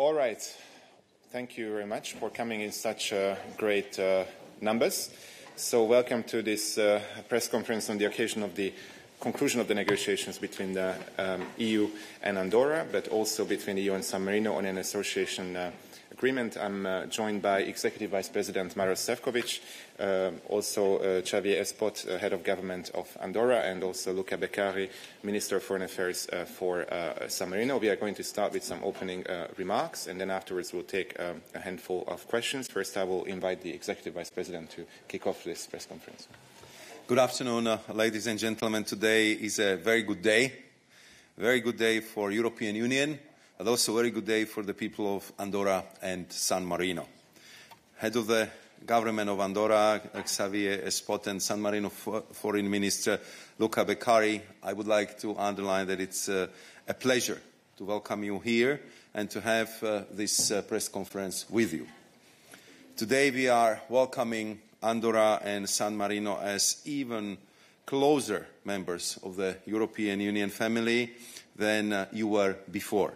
All right. Thank you very much for coming in such great numbers. So welcome to this press conference on the occasion of the conclusion of the negotiations between the EU and Andorra, but also between the EU and San Marino on an association agreement. I'm joined by Executive Vice President Maroš Šefčovič, also Xavier Espot, Head of Government of Andorra, and also Luca Beccari, Minister of Foreign Affairs for San Marino. We are going to start with some opening remarks, and then afterwards we'll take a handful of questions. First, I will invite the Executive Vice President to kick off this press conference. Good afternoon, ladies and gentlemen. Today is a very good day for European Union, but also a very good day for the people of Andorra and San Marino. Head of the government of Andorra, Xavier Espot, and San Marino Foreign Minister Luca Beccari, I would like to underline that it's a pleasure to welcome you here and to have this press conference with you. Today we are welcoming Andorra and San Marino as even closer members of the European Union family than you were before.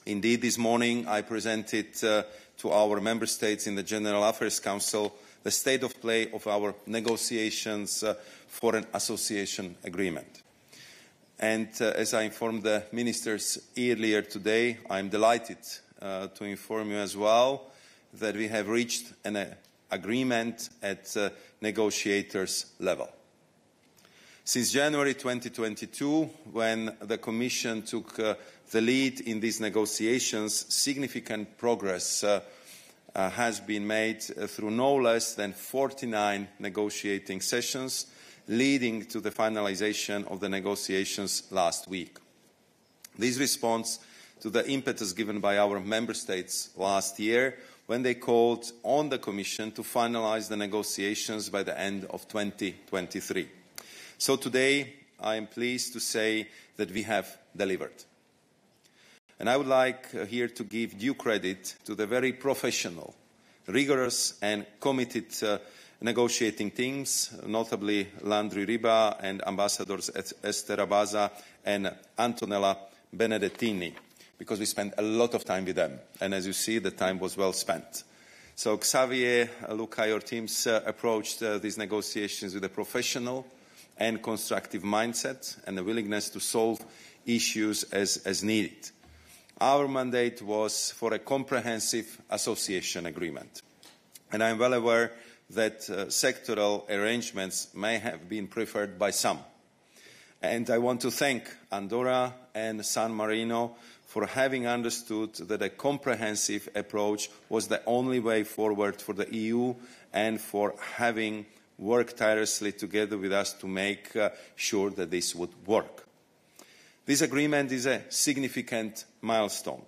Indeed, this morning I presented to our member states in the General Affairs Council the state of play of our negotiations for an association agreement. And as I informed the ministers earlier today, I am delighted to inform you as well that we have reached an agreement at negotiators' level. Since January 2022, when the Commission took the lead in these negotiations, significant progress has been made through no less than 49 negotiating sessions, leading to the finalization of the negotiations last week. This responds to the impetus given by our member states last year when they called on the Commission to finalize the negotiations by the end of 2023. So today, I am pleased to say that we have delivered. And I would like here to give due credit to the very professional, rigorous and committed negotiating teams, notably Landry Riba and Ambassadors Esther Abaza and Antonella Benedettini, because we spent a lot of time with them. And as you see, the time was well spent. So Xavier, Luca, your teams approached these negotiations with a professional and constructive mindset and a willingness to solve issues as needed. Our mandate was for a comprehensive association agreement. And I am well aware that sectoral arrangements may have been preferred by some. And I want to thank Andorra and San Marino for having understood that a comprehensive approach was the only way forward for the EU and for having worked tirelessly together with us to make sure that this would work. This agreement is a significant milestone.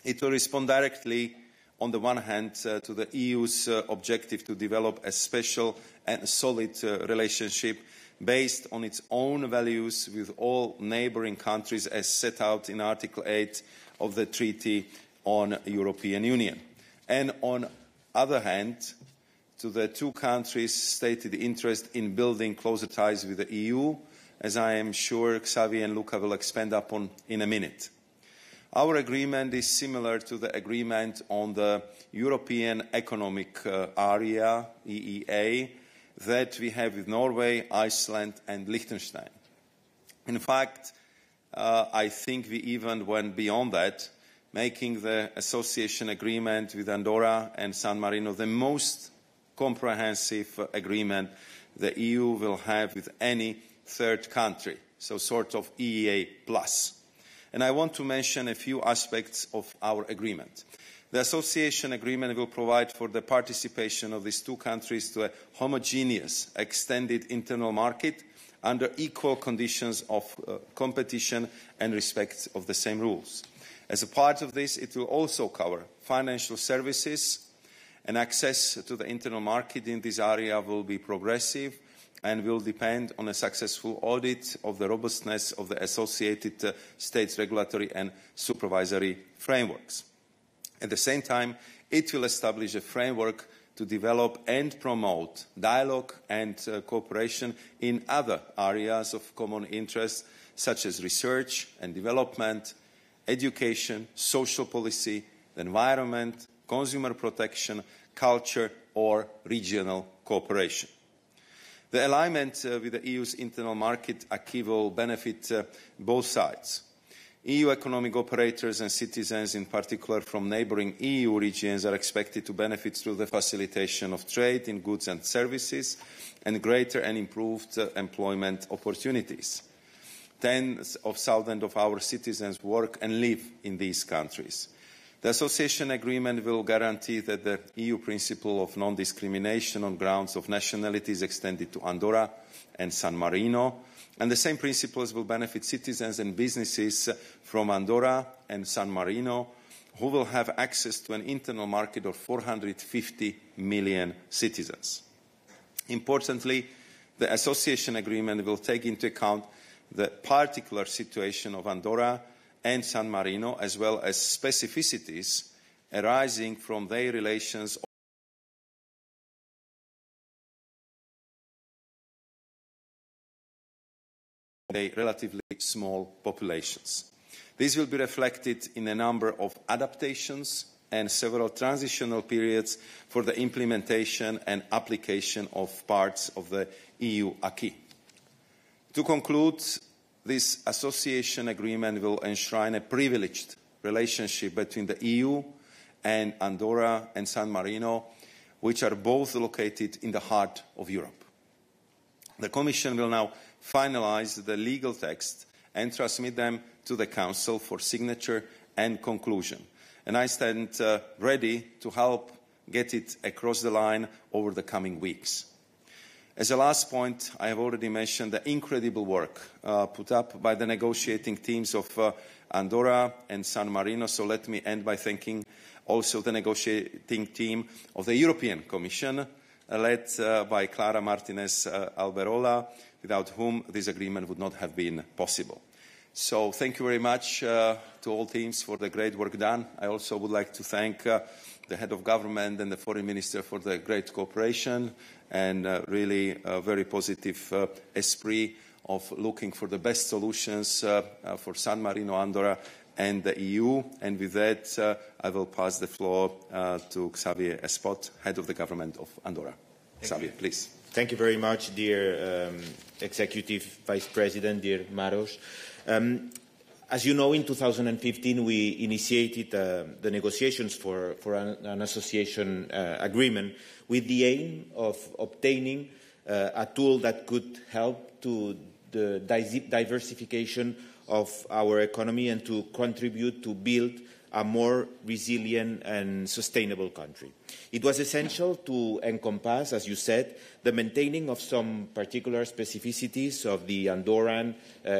It will respond directly, on the one hand, to the EU's objective to develop a special and solid relationship based on its own values with all neighbouring countries as set out in Article 8 of the Treaty on European Union. And on the other hand, to the two countries' stated interest in building closer ties with the EU, as I am sure Xavier and Luca will expand upon in a minute. Our agreement is similar to the agreement on the European Economic Area, EEA, that we have with Norway, Iceland and Liechtenstein. In fact, I think we even went beyond that, making the association agreement with Andorra and San Marino the most comprehensive agreement the EU will have with any third country, so sort of EEA plus. And I want to mention a few aspects of our agreement. The association agreement will provide for the participation of these two countries to a homogeneous, extended internal market under equal conditions of competition and respect of the same rules. As a part of this, it will also cover financial services, and access to the internal market in this area will be progressive and will depend on a successful audit of the robustness of the associated states' regulatory and supervisory frameworks. At the same time, it will establish a framework to develop and promote dialogue and cooperation in other areas of common interest, such as research and development, education, social policy, the environment, consumer protection, culture or regional cooperation. The alignment with the EU's internal market acquis will benefit both sides. EU economic operators and citizens, in particular from neighbouring EU regions, are expected to benefit through the facilitation of trade in goods and services and greater and improved employment opportunities. Tens of thousands of our citizens work and live in these countries. The association agreement will guarantee that the EU principle of non-discrimination on grounds of nationality is extended to Andorra and San Marino, and the same principles will benefit citizens and businesses from Andorra and San Marino, who will have access to an internal market of 450 million citizens. Importantly, the association agreement will take into account the particular situation of Andorra and San Marino, as well as specificities arising from their relations with their relatively small populations. This will be reflected in a number of adaptations and several transitional periods for the implementation and application of parts of the EU acquis. To conclude, this association agreement will enshrine a privileged relationship between the EU and Andorra and San Marino, which are both located in the heart of Europe. The Commission will now finalise the legal text and transmit them to the Council for signature and conclusion. And I stand ready to help get it across the line over the coming weeks. As a last point, I have already mentioned the incredible work put up by the negotiating teams of Andorra and San Marino, so let me end by thanking also the negotiating team of the European Commission, led by Clara Martinez Alberola, without whom this agreement would not have been possible. So thank you very much to all teams for the great work done. I also would like to thank the head of government and the foreign minister for the great cooperation and really a very positive esprit of looking for the best solutions for San Marino, Andorra and the EU. And with that, I will pass the floor to Xavier Espot, head of the government of Andorra. Xavier, please. Thank you very much, dear Executive Vice President, dear Maros. As you know, in 2015, we initiated the negotiations for an association agreement with the aim of obtaining a tool that could help to the diversification of our economy and to contribute to build a more resilient and sustainable country. It was essential to encompass, as you said, the maintaining of some particular specificities of the Andorran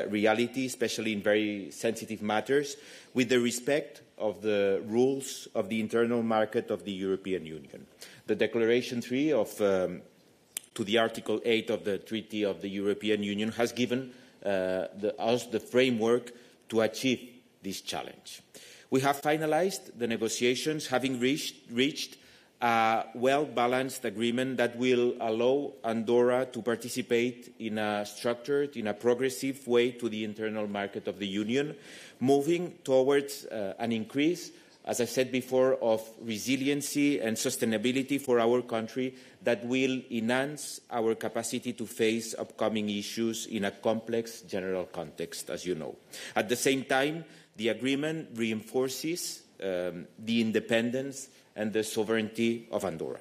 reality, especially in very sensitive matters, with the respect of the rules of the internal market of the European Union. The Declaration 3 to the Article 8 of the Treaty of the European Union has given us the framework to achieve this challenge. We have finalized the negotiations, having reached a well-balanced agreement that will allow Andorra to participate in a structured, in a progressive way to the internal market of the Union, moving towards an increase, as I said before, of resiliency and sustainability for our country that will enhance our capacity to face upcoming issues in a complex general context, as you know. At the same time, the agreement reinforces the independence and the sovereignty of Andorra.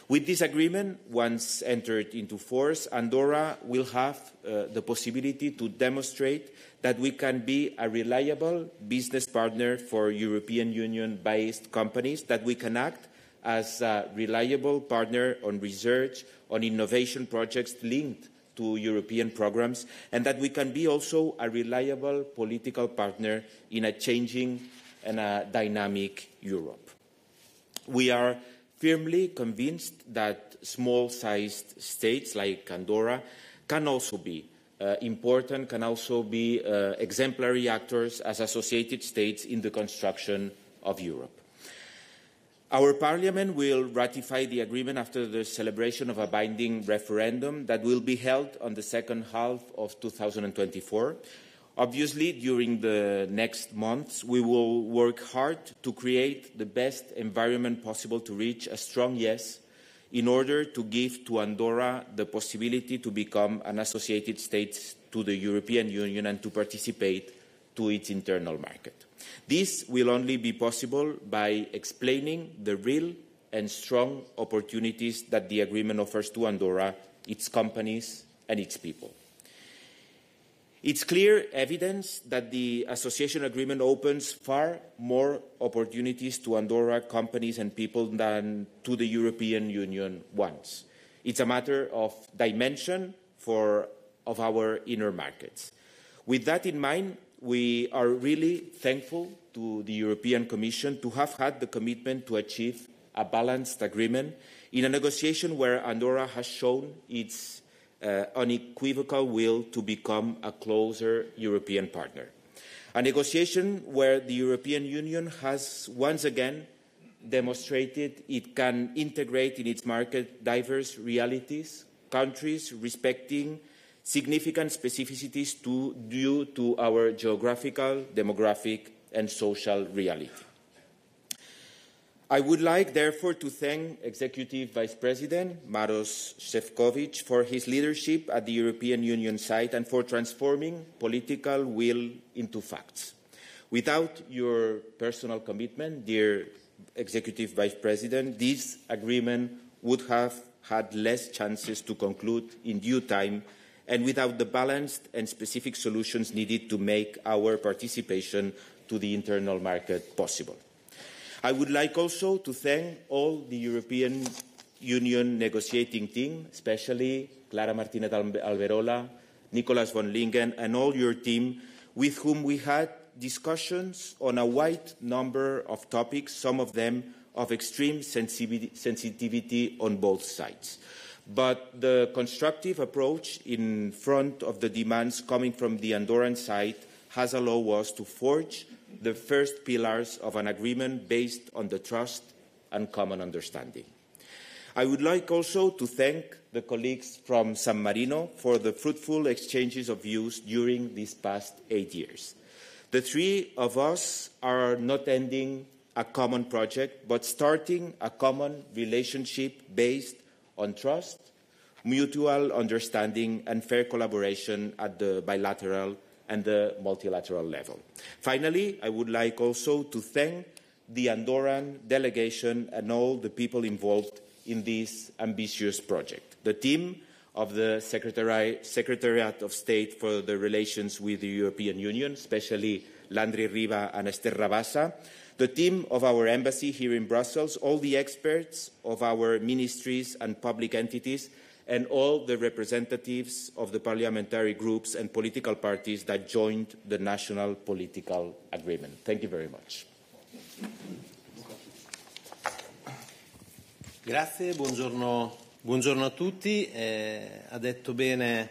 With this agreement, once entered into force, Andorra will have the possibility to demonstrate that we can be a reliable business partner for European Union-based companies, that we can act as a reliable partner on research, on innovation projects linked to European programs, and that we can be also a reliable political partner in a changing and a dynamic Europe. We are firmly convinced that small-sized states like Andorra can also be important, can also be exemplary actors as associated states in the construction of Europe. Our Parliament will ratify the agreement after the celebration of a binding referendum that will be held on the second half of 2024. Obviously, during the next months, we will work hard to create the best environment possible to reach a strong yes in order to give to Andorra the possibility to become an associated state to the European Union and to participate to its internal market. This will only be possible by explaining the real and strong opportunities that the agreement offers to Andorra, its companies and its people. It's clear evidence that the association agreement opens far more opportunities to Andorra companies and people than to the European Union ones. It's a matter of dimension of our inner markets. With that in mind, we are really thankful to the European Commission to have had the commitment to achieve a balanced agreement in a negotiation where Andorra has shown its unequivocal will to become a closer European partner. A negotiation where the European Union has once again demonstrated it can integrate in its market diverse realities, countries respecting significant specificities due to our geographical, demographic and social reality. I would like, therefore, to thank Executive Vice President Maroš Šefčovič for his leadership at the European Union side and for transforming political will into facts. Without your personal commitment, dear Executive Vice President, this agreement would have had less chances to conclude in due time and without the balanced and specific solutions needed to make our participation to the internal market possible. I would like also to thank all the European Union negotiating team, especially Clara Martínez Alberola, Nicolas von Lingen, and all your team, with whom we had discussions on a wide number of topics, some of them of extreme sensitivity on both sides. But the constructive approach in front of the demands coming from the Andorran side has allowed us to forge the first pillars of an agreement based on the trust and common understanding. I would like also to thank the colleagues from San Marino for the fruitful exchanges of views during these past 8 years. The three of us are not ending a common project, but starting a common relationship based on trust, mutual understanding and fair collaboration at the bilateral and the multilateral level. Finally, I would like also to thank the Andorran delegation and all the people involved in this ambitious project. The team of the Secretariat of State for the Relations with the European Union, especially Landry Riva and Esther Rabassa, the team of our embassy here in Brussels, all the experts of our ministries and public entities, and all the representatives of the parliamentary groups and political parties that joined the national political agreement. Thank you very much. Grazie, buongiorno a tutti. Ha detto bene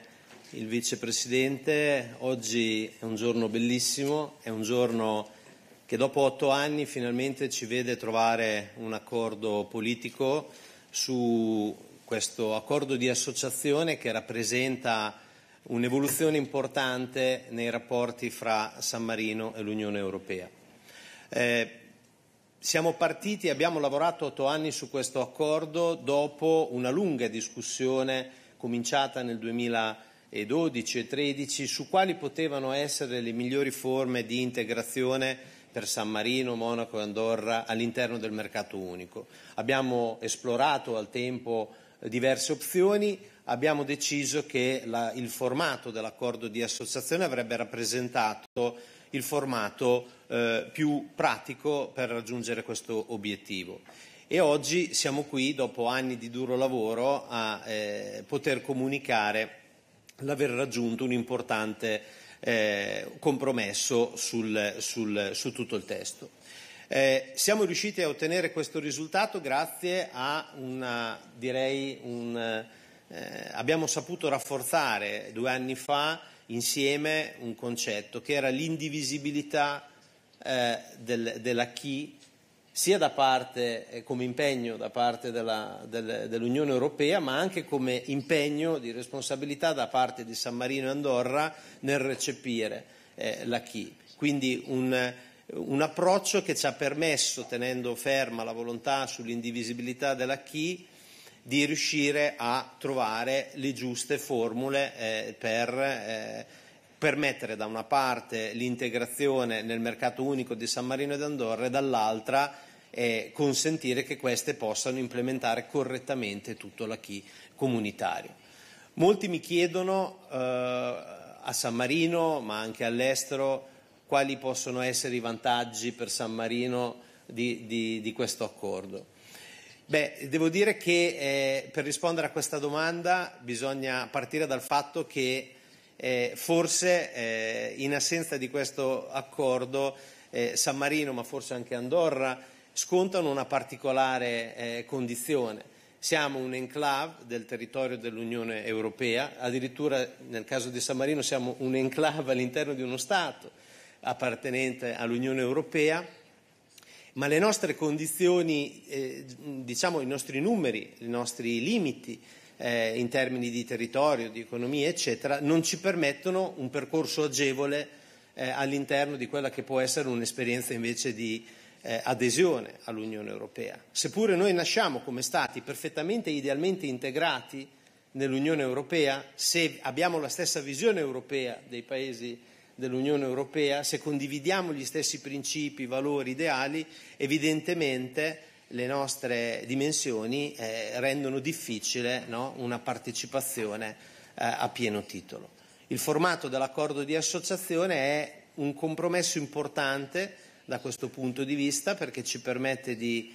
il Vicepresidente, oggi è un giorno bellissimo, è un giorno che dopo 8 anni finalmente ci vede trovare un accordo politico su questo accordo di associazione che rappresenta un'evoluzione importante nei rapporti fra San Marino e l'Unione Europea. Siamo partiti, abbiamo lavorato 8 anni su questo accordo dopo una lunga discussione cominciata nel 2012 e 2013 su quali potevano essere le migliori forme di integrazione per San Marino, Monaco e Andorra all'interno del mercato unico. Abbiamo esplorato al tempo diverse opzioni, abbiamo deciso che il formato dell'accordo di associazione avrebbe rappresentato il formato più pratico per raggiungere questo obiettivo. E oggi siamo qui, dopo anni di duro lavoro, a poter comunicare l'aver raggiunto un importante compromesso su tutto il testo. Siamo riusciti a ottenere questo risultato grazie a abbiamo saputo rafforzare 2 anni fa insieme un concetto che era l'indivisibilità dell'acquis, sia da parte come impegno da parte dell'Unione Europea, ma anche come impegno di responsabilità da parte di San Marino e Andorra nel recepire l'acquis. Quindi un approccio che ci ha permesso, tenendo ferma la volontà sull'indivisibilità dell'acquis, di riuscire a trovare le giuste formule per permettere da una parte l'integrazione nel mercato unico di San Marino ed Andorra e dall'altra consentire che queste possano implementare correttamente tutto l'acquis comunitario. Molti mi chiedono a San Marino, ma anche all'estero, quali possono essere i vantaggi per San Marino di questo accordo. Devo dire che per rispondere a questa domanda bisogna partire dal fatto che forse in assenza di questo accordo San Marino, ma forse anche Andorra, scontano una particolare condizione. Siamo un enclave del territorio dell'Unione Europea, addirittura nel caso di San Marino siamo un enclave all'interno di uno Stato appartenente all'Unione Europea, ma le nostre condizioni, diciamo i nostri numeri, i nostri limiti in termini di territorio, di economia, eccetera, non ci permettono un percorso agevole all'interno di quella che può essere un'esperienza invece di adesione all'Unione Europea. Seppure noi nasciamo come Stati perfettamente idealmente integrati nell'Unione Europea, se abbiamo la stessa visione europea dei Paesi dell'Unione Europea, se condividiamo gli stessi principi, valori, ideali, evidentemente le nostre dimensioni rendono difficile, no, una partecipazione a pieno titolo. Il formato dell'accordo di associazione è un compromesso importante da questo punto di vista, perché ci permette di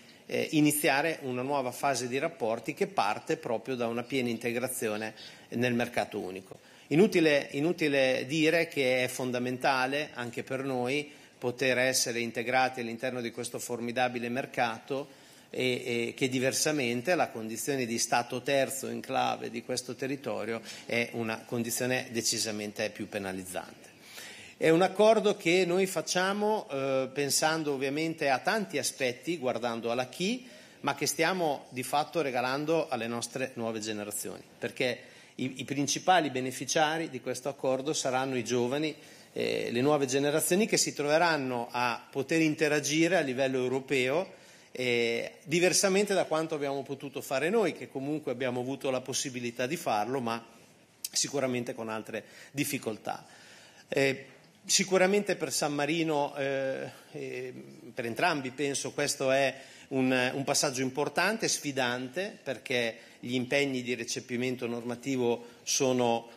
iniziare una nuova fase di rapporti che parte proprio da una piena integrazione nel mercato unico. Inutile dire che è fondamentale anche per noi poter essere integrati all'interno di questo formidabile mercato e che diversamente la condizione di Stato terzo enclave di questo territorio è una condizione decisamente più penalizzante. È un accordo che noi facciamo pensando ovviamente a tanti aspetti, guardando all'acquis, ma che stiamo di fatto regalando alle nostre nuove generazioni, perché i principali beneficiari di questo accordo saranno i giovani, le nuove generazioni che si troveranno a poter interagire a livello europeo diversamente da quanto abbiamo potuto fare noi, che comunque abbiamo avuto la possibilità di farlo, ma sicuramente con altre difficoltà. Sicuramente per San Marino, per entrambi penso questo è un passaggio importante, sfidante, perché gli impegni di recepimento normativo sono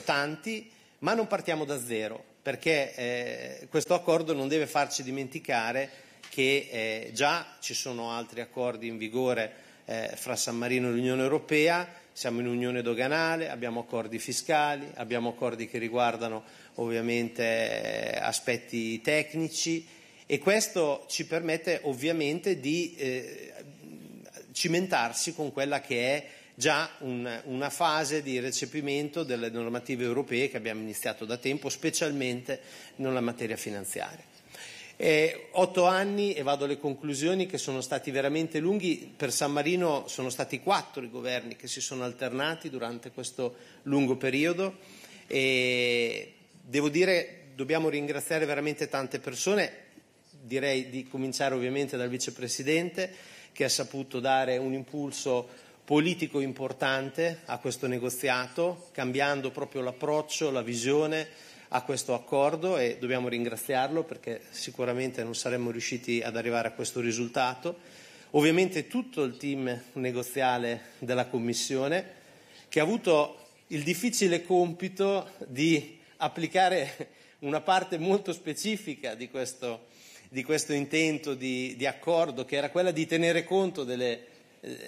tanti, ma non partiamo da zero, perché questo accordo non deve farci dimenticare che già ci sono altri accordi in vigore fra San Marino e l'Unione Europea, siamo in unione doganale, abbiamo accordi fiscali, abbiamo accordi che riguardano ovviamente aspetti tecnici, e questo ci permette ovviamente di cimentarsi con quella che è già una fase di recepimento delle normative europee che abbiamo iniziato da tempo, specialmente nella materia finanziaria. 8 anni, e vado alle conclusioni, che sono stati veramente lunghi. Per San Marino sono stati 4 i governi che si sono alternati durante questo lungo periodo, e devo dire dobbiamo ringraziare veramente tante persone. Direi di cominciare ovviamente dal vicepresidente, che ha saputo dare un impulso politico importante a questo negoziato, cambiando proprio l'approccio, la visione a questo accordo, e dobbiamo ringraziarlo perché sicuramente non saremmo riusciti ad arrivare a questo risultato. Ovviamente tutto il team negoziale della Commissione, che ha avuto il difficile compito di applicare una parte molto specifica di questo intento di accordo, che era quella di tenere conto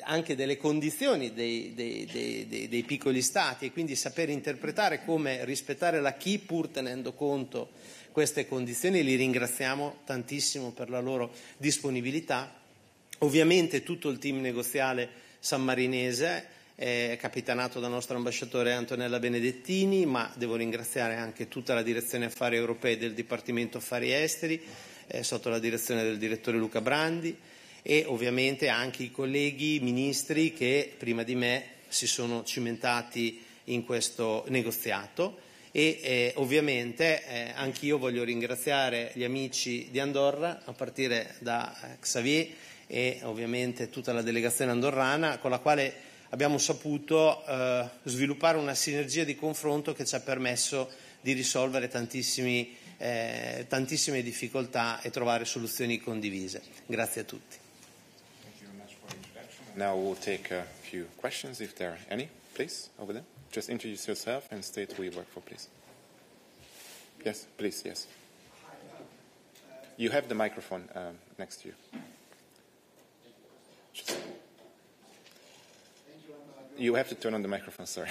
anche delle condizioni dei piccoli Stati, e quindi saper interpretare come rispettare l'acquis pur tenendo conto queste condizioni. Li ringraziamo tantissimo per la loro disponibilità. Ovviamente tutto il team negoziale sammarinese, capitanato dal nostro ambasciatore Antonella Benedettini, ma devo ringraziare anche tutta la direzione affari europei del Dipartimento Affari Esteri, sotto la direzione del direttore Luca Brandi, e ovviamente anche i colleghi ministri che prima di me si sono cimentati in questo negoziato, e ovviamente anch'io voglio ringraziare gli amici di Andorra, a partire da Xavier e ovviamente tutta la delegazione andorrana, con la quale abbiamo saputo sviluppare una sinergia di confronto che ci ha permesso di risolvere tantissime difficoltà e trovare soluzioni condivise. Grazie a tutti. Now we'll take a few questions, if there are any. Please, over there. Just introduce yourself and state who you work for, please. Yes, please, yes. You have the microphone next to you. You have to turn on the microphone, sorry.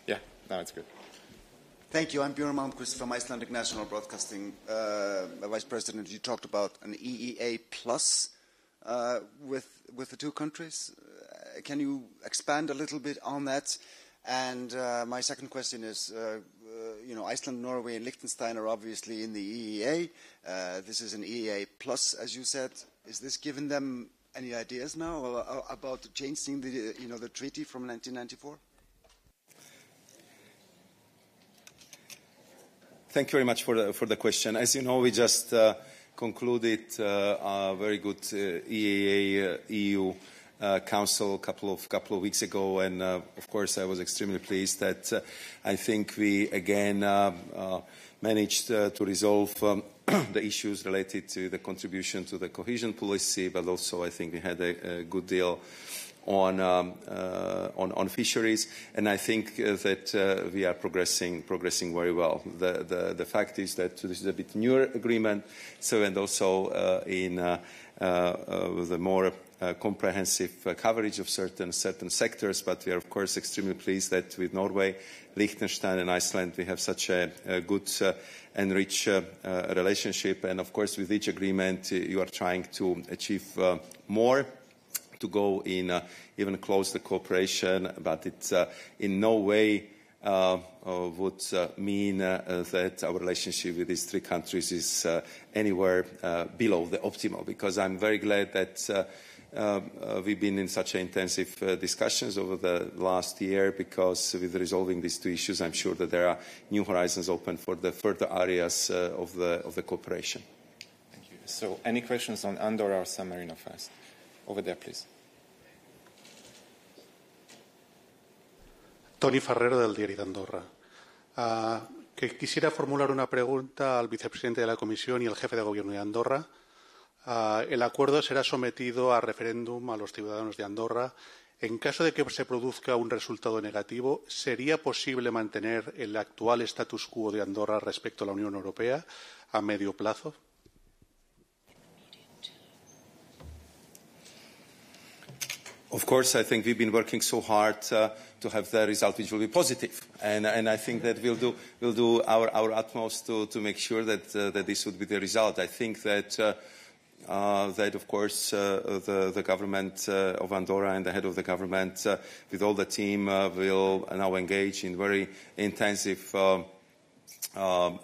Yeah, now it's good. Thank you. I'm Björn Malmquist from Icelandic National Broadcasting. Vice President, you talked about an EEA plus with the two countries. Can you expand a little bit on that? And my second question is, Iceland, Norway, and Liechtenstein are obviously in the EEA. This is an EEA plus, as you said. Is this giving them any ideas now about changing the treaty from 1994? Thank you very much for the question. As you know, we just concluded a very good EEA EU Council a couple of weeks ago, and of course I was extremely pleased that I think we again managed to resolve the issues related to the contribution to the cohesion policy, but also I think we had a good deal on fisheries, and I think that we are progressing very well. The fact is that this is a bit newer agreement, so and also in with a more comprehensive coverage of certain sectors, but we are of course extremely pleased that with Norway, Liechtenstein and Iceland we have such a good and rich relationship, and of course with each agreement you are trying to achieve more, to go in even closer cooperation, but it in no way would mean that our relationship with these three countries is anywhere below the optimal, because I'm very glad that we've been in such intensive discussions over the last year, because with resolving these two issues, I'm sure that there are new horizons open for the further areas of the cooperation. Thank you. So, any questions on Andorra or San Marino first? Over there, please. Tony Ferrero, del Diario de Andorra. Que quisiera formular una pregunta al vicepresidente de la Comisión y al jefe de gobierno de Andorra. El acuerdo será sometido a referéndum a los ciudadanos de Andorra. En caso de que se produzca un resultado negativo, ¿sería posible mantener el actual status quo de Andorra respecto a la Unión Europea a medio plazo? Of course, I think we've been working so hard to have the result which will be positive, and I think that we'll do our utmost to make sure that this would be the result. I think that of course the government of Andorra and the head of the government with all the team will now engage in very intensive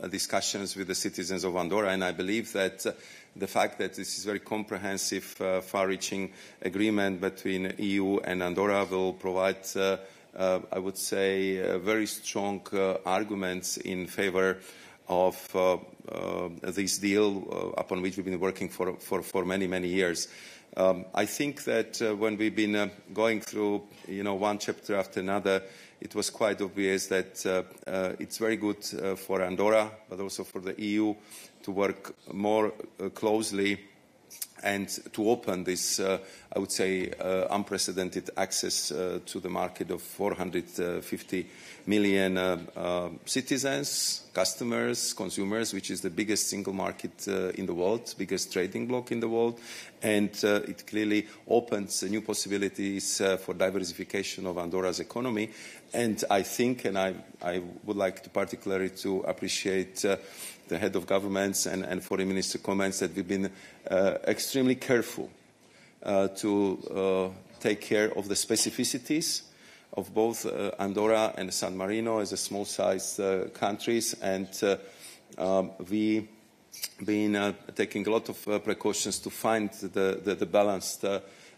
discussions with the citizens of Andorra, and I believe that the fact that this is a very comprehensive, far-reaching agreement between EU and Andorra will provide, I would say, very strong arguments in favor of this deal upon which we've been working for many years. I think that when we've been going through one chapter after another, it was quite obvious that it's very good for Andorra, but also for the EU, to work more closely and to open this, I would say, unprecedented access to the market of 450 million citizens, customers, consumers, which is the biggest single market in the world, biggest trading bloc in the world, and it clearly opens new possibilities for diversification of Andorra's economy. And I think, and I would like to particularly to appreciate the head of governments and foreign minister comments that we've been extremely careful to take care of the specificities of both Andorra and San Marino as a small-sized countries, and we been taking a lot of precautions to find the balanced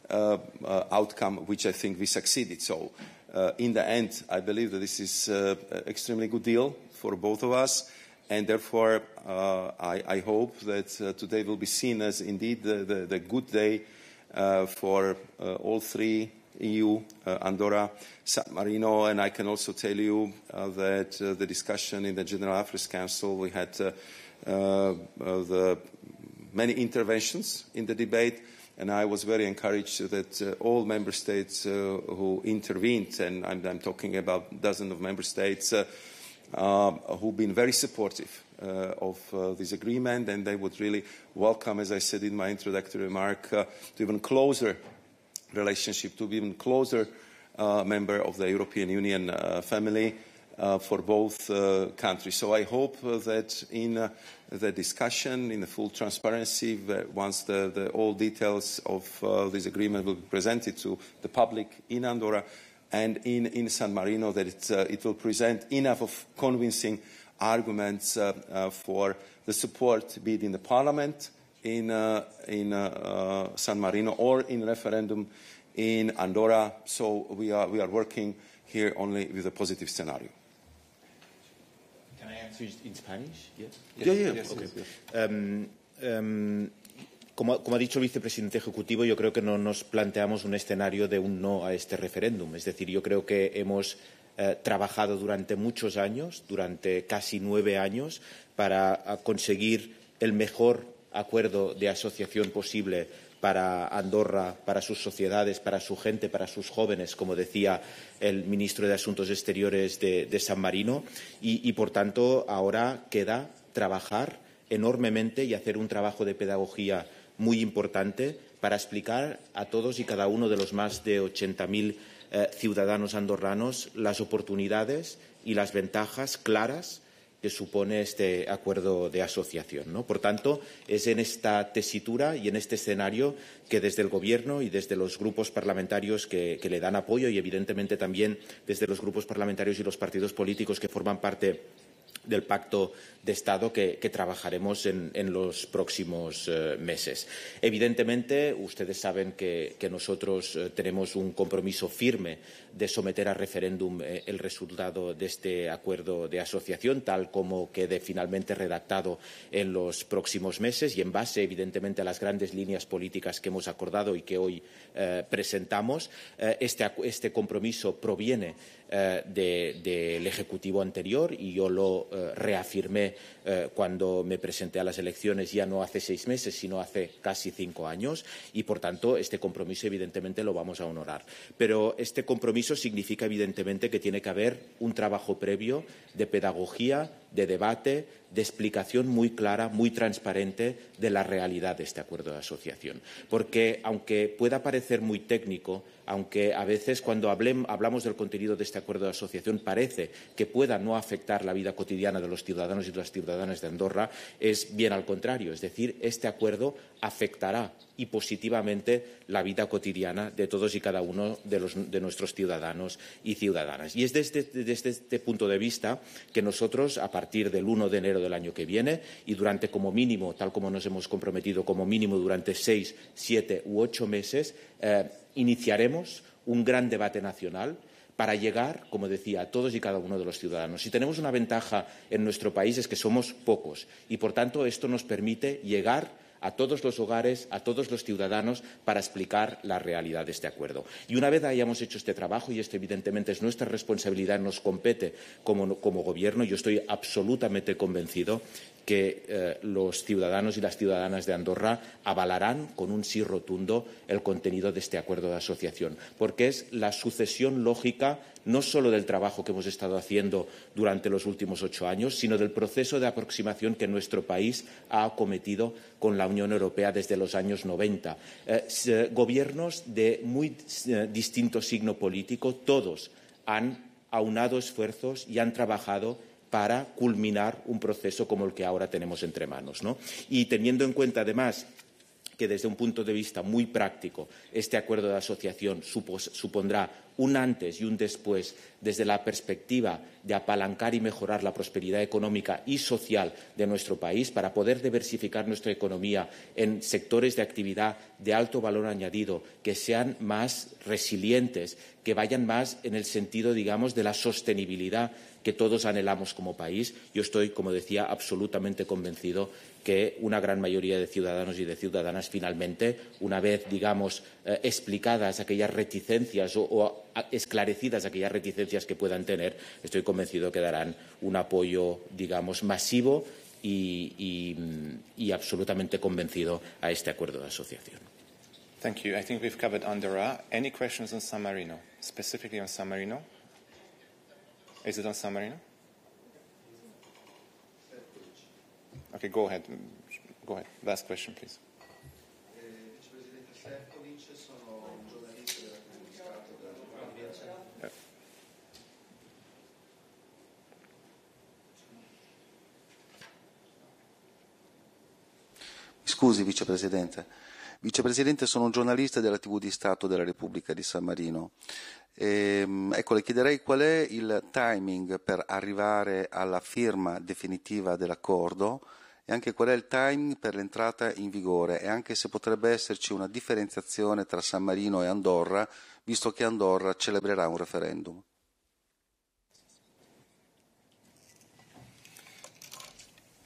outcome, which I think we succeeded. So in the end, I believe that this is an extremely good deal for both of us. And therefore, I hope that today will be seen as indeed the good day for all three, EU, Andorra, San Marino. And I can also tell you that the discussion in the General Affairs Council, we had the many interventions in the debate. And I was very encouraged that all member states who intervened, and I'm talking about dozens of member states, who've been very supportive of this agreement, and they would really welcome, as I said in my introductory remark, to even closer relationship, to be even closer member of the European Union family for both countries. So I hope that in the discussion, in the full transparency, once all details of this agreement will be presented to the public in Andorra and in San Marino, that it will present enough of convincing arguments for the support, be it in the Parliament in San Marino or in referendum in Andorra. So we are working here only with a positive scenario. Can I answer in Spanish? Yes. Yes. Okay. Como ha dicho el vicepresidente ejecutivo, yo creo que no nos planteamos un escenario de un no a este referéndum. Es decir, yo creo que hemos trabajado durante muchos años, durante casi 9 años, para conseguir el mejor acuerdo de asociación posible para Andorra, para sus sociedades, para su gente, para sus jóvenes, como decía el ministro de Asuntos Exteriores de San Marino. Y, por tanto, ahora queda trabajar enormemente y hacer un trabajo de pedagogía muy importante para explicar a todos y cada uno de los más de 80.000 ciudadanos andorranos las oportunidades y las ventajas claras que supone este acuerdo de asociación, ¿no? Por tanto, es en esta tesitura y en este escenario que desde el Gobierno y desde los grupos parlamentarios que le dan apoyo y, evidentemente, también desde los grupos parlamentarios y los partidos políticos que forman parte del Pacto de Estado que trabajaremos en los próximos meses. Evidentemente, ustedes saben que nosotros tenemos un compromiso firme de someter a referéndum el resultado de este acuerdo de asociación, tal como quede finalmente redactado en los próximos meses y en base, evidentemente, a las grandes líneas políticas que hemos acordado y que hoy presentamos. Este compromiso proviene del Ejecutivo anterior y yo lo reafirmé cuando me presenté a las elecciones ya no hace 6 meses, sino hace casi 5 años y, por tanto, este compromiso evidentemente lo vamos a honorar. Pero este compromiso significa evidentemente que tiene que haber un trabajo previo de pedagogía, de debate, de explicación muy clara, muy transparente de la realidad de este acuerdo de asociación. Porque, aunque pueda parecer muy técnico, aunque a veces cuando hablamos del contenido de este acuerdo de asociación parece que pueda no afectar la vida cotidiana de los ciudadanos y de las ciudadanas de Andorra, es bien al contrario. Es decir, este acuerdo afectará y positivamente la vida cotidiana de todos y cada uno de nuestros ciudadanos y ciudadanas. Y es desde este punto de vista que nosotros, a partir del 1 de enero del año que viene y durante como mínimo, tal como nos hemos comprometido, como mínimo durante 6, 7 u 8 meses, iniciaremos un gran debate nacional para llegar, como decía, a todos y cada uno de los ciudadanos. Si tenemos una ventaja en nuestro país es que somos pocos y, por tanto, esto nos permite llegar a todos los hogares, a todos los ciudadanos, para explicar la realidad de este acuerdo. Y una vez hayamos hecho este trabajo, y esto evidentemente es nuestra responsabilidad, nos compete como Gobierno, yo estoy absolutamente convencido que los ciudadanos y las ciudadanas de Andorra avalarán con un sí rotundo el contenido de este acuerdo de asociación, porque es la sucesión lógica no solo del trabajo que hemos estado haciendo durante los últimos 8 años, sino del proceso de aproximación que nuestro país ha acometido con la Unión Europea desde los años 90. Gobiernos de muy distinto signo político, todos han aunado esfuerzos y han trabajado para culminar un proceso como el que ahora tenemos entre manos, ¿no? Y teniendo en cuenta, además, que desde un punto de vista muy práctico este acuerdo de asociación supondrá un antes y un después desde la perspectiva de apalancar y mejorar la prosperidad económica y social de nuestro país para poder diversificar nuestra economía en sectores de actividad de alto valor añadido, que sean más resilientes, que vayan más en el sentido, digamos, de la sostenibilidad que todos anhelamos como país. Yo estoy, como decía, absolutamente convencido que una gran mayoría de ciudadanos y de ciudadanas finalmente, una vez, digamos, explicadas aquellas reticencias o esclarecidas aquellas reticencias que puedan tener, estoy convencido que darán un apoyo, digamos, masivo y absolutamente convencido a este acuerdo de asociación. Thank you. I think we've covered Andorra. Any questions on San Marino, specifically on San Marino? Is it on San Marino? Okay, go ahead. Go ahead. Last question, please. Scusi, Vicepresidente. Vicepresidente, sono un giornalista della TV di Stato della Repubblica di San Marino. Ecco, le chiederei qual è il timing per arrivare alla firma definitiva dell'accordo e anche qual è il timing per l'entrata in vigore e anche se potrebbe esserci una differenziazione tra San Marino e Andorra, visto che Andorra celebrerà un referendum.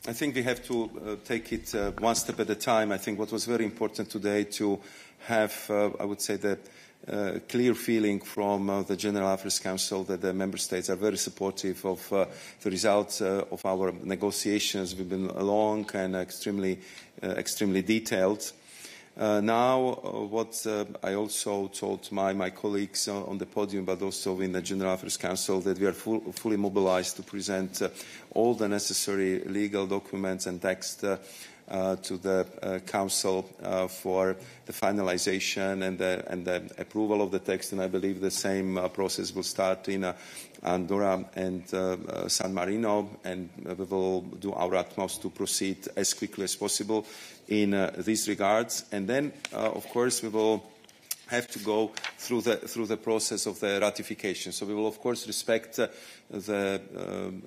I think we have to take it one step at a time. I think what was very important today to have, I would say, the clear feeling from the General Affairs Council that the member states are very supportive of the results of our negotiations. We've been long and extremely detailed. Now, what I also told my colleagues on the podium, but also in the General Affairs Council, that we are fully mobilized to present all the necessary legal documents and text to the Council for the finalization and the approval of the text. And I believe the same process will start in Andorra and San Marino, and we will do our utmost to proceed as quickly as possible in these regards. And then, of course, we will have to go through the process of the ratification. So we will, of course, respect the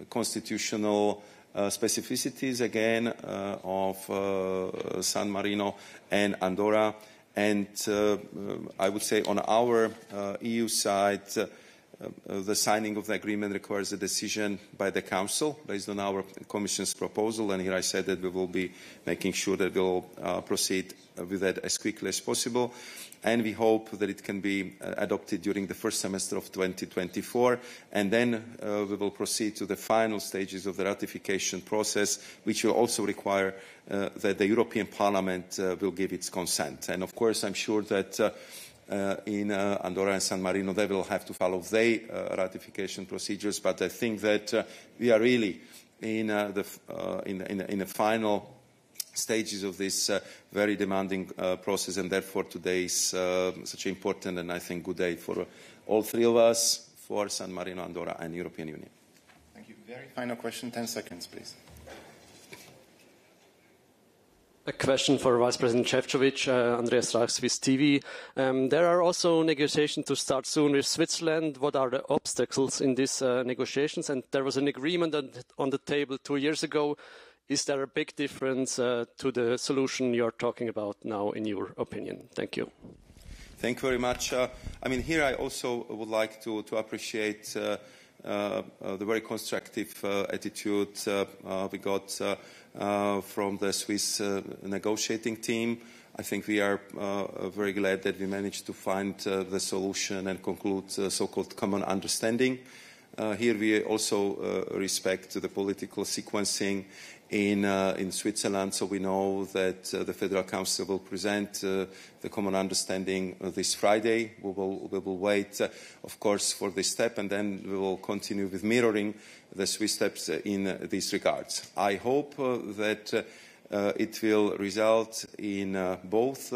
constitutional specificities again of San Marino and Andorra. And I would say on our EU side, the signing of the agreement requires a decision by the Council based on our Commission's proposal, and here I said that we will be making sure that we will proceed with that as quickly as possible, and we hope that it can be adopted during the first semester of 2024, and then we will proceed to the final stages of the ratification process, which will also require that the European Parliament will give its consent. And of course, I'm sure that in Andorra and San Marino, they will have to follow their ratification procedures. But I think that we are really in the final stages of this very demanding process, and therefore today is such an important and I think good day for all three of us, for San Marino, Andorra, and European Union. Thank you. Very final question, 10 seconds, please. A question for Vice President Šefčovič, Andreas Reich, Swiss TV. There are also negotiations to start soon with Switzerland. What are the obstacles in these negotiations? And there was an agreement on the table 2 years ago. Is there a big difference to the solution you're talking about now, in your opinion? Thank you. Thank you very much. I mean, here I also would like to appreciate the very constructive attitude we got from the Swiss negotiating team. I think we are very glad that we managed to find the solution and conclude so-called common understanding. Here we also respect the political sequencing in Switzerland, so we know that the Federal Council will present the common understanding this Friday. We will wait, of course, for this step, and then we will continue with mirroring the Swiss steps in these regards. I hope that it will result in both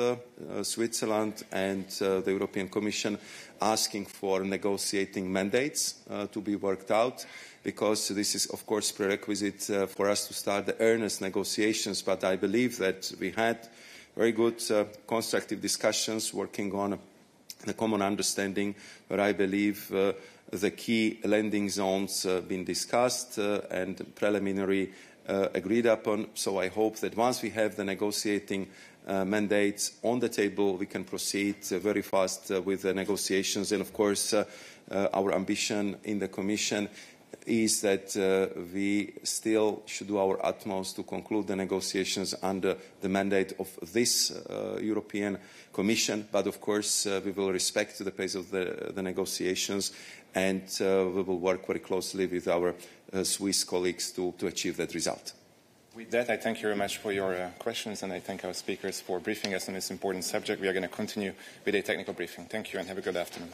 Switzerland and the European Commission asking for negotiating mandates to be worked out, because this is, of course, prerequisite for us to start the earnest negotiations. But I believe that we had very good constructive discussions working on the common understanding where I believe the key landing zones have been discussed and preliminary agreed upon. So I hope that once we have the negotiating mandates on the table, we can proceed very fast with the negotiations. And of course, our ambition in the Commission is that we still should do our utmost to conclude the negotiations under the mandate of this European Commission. But of course, we will respect the pace of the negotiations, and we will work very closely with our Swiss colleagues to achieve that result. With that, I thank you very much for your questions, and I thank our speakers for briefing us on this important subject. We are going to continue with a technical briefing. Thank you, and have a good afternoon.